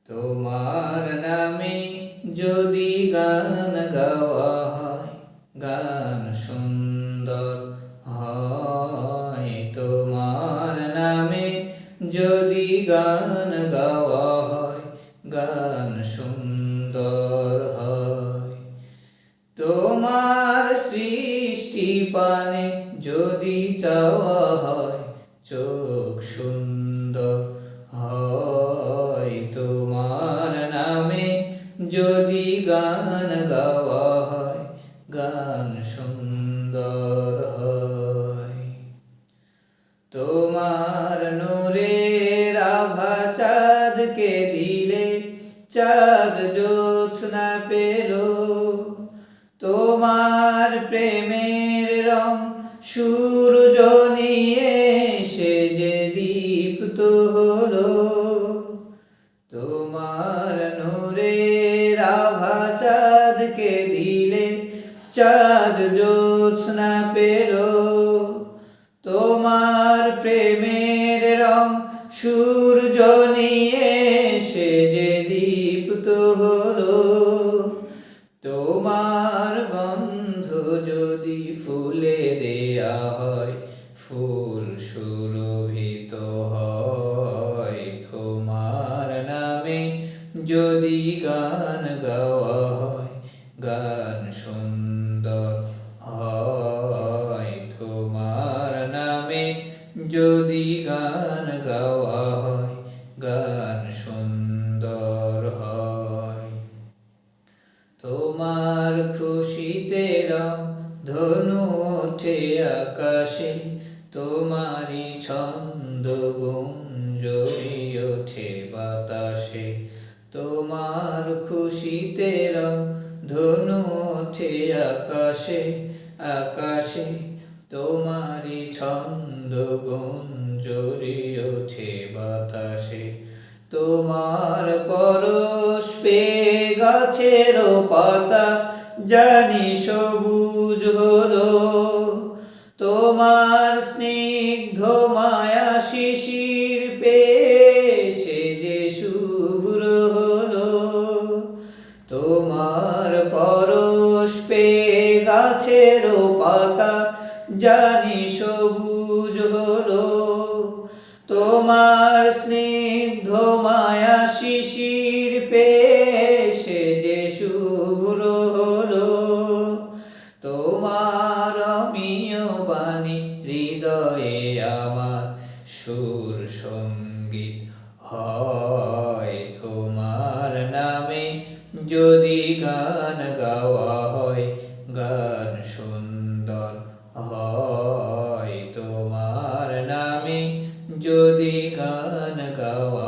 তোমার নামে যদি গান গাওয়া হয়, গান সুন্দর হয়। তোমার নামে যদি গান গাওয়া হয়, গান সুন্দর হয়। তোমার সৃষ্টি পানে যদি চাওয়া হয়, চোখ সুন্দর হয়। তোমার নামে যদি গান গাওয়া হয়, গান সুন্দর হয়। তোমার নূরের আভা চাঁদকে দিলে, চাঁদ জ্যোৎস্না পেল। তোমার প্রেমের রং সূর্য নিয়ে সে যে দীপ্ত হলো। তোমার নূরের আভা চাঁদকে দিলে, চাঁদ জ্যোৎস্না পেল। তোমার প্রেমের রং সূর্য নিয়ে সে যে দীপ্ত হলো। তোমার গন্ধ যদি ফুলে দেয়া হয়, ফুল সুরভিত হয়। তোমার নামে যদি গান গাওয়া হয়, গান সুন্দর হয়। তোমার নামে যদি গান গাওয়া হয়, গান সুন্দর হয়। তোমার খুশিতে রং ধনু ওঠে আকাশে, তোমারই ছন্দ গুঞ্জরি ওঠে বাতাসে। তোমার খুশিতে রং ধনু ওঠে আকাশে, আকাশে। তোমারই ছন্দ গুঞ্জরি ওঠে বাতাসে। তোমার পরশ পেয়ে গাছেরও পাতা জানি সবুজ হলো। তোমার স্নিগ্ধ মায়া শিশির পেয়ে সে যে শুভ্র হলো। তোমার পরশ পেয়ে গাছেরও পাতা জানি সবুজ হলো। তোমার স্নিগ্ধ মায়া শিশির পেয়ে সে যে শুভ্র হলো। তোমার অমিয় বাণী হৃদয়ে আমার সুর সঙ্গীত হয়। তোমার নামে যদি গান গাওয়া হয়, গান সুন্দর হয়। তোমার নামে যদি গান গাওয়া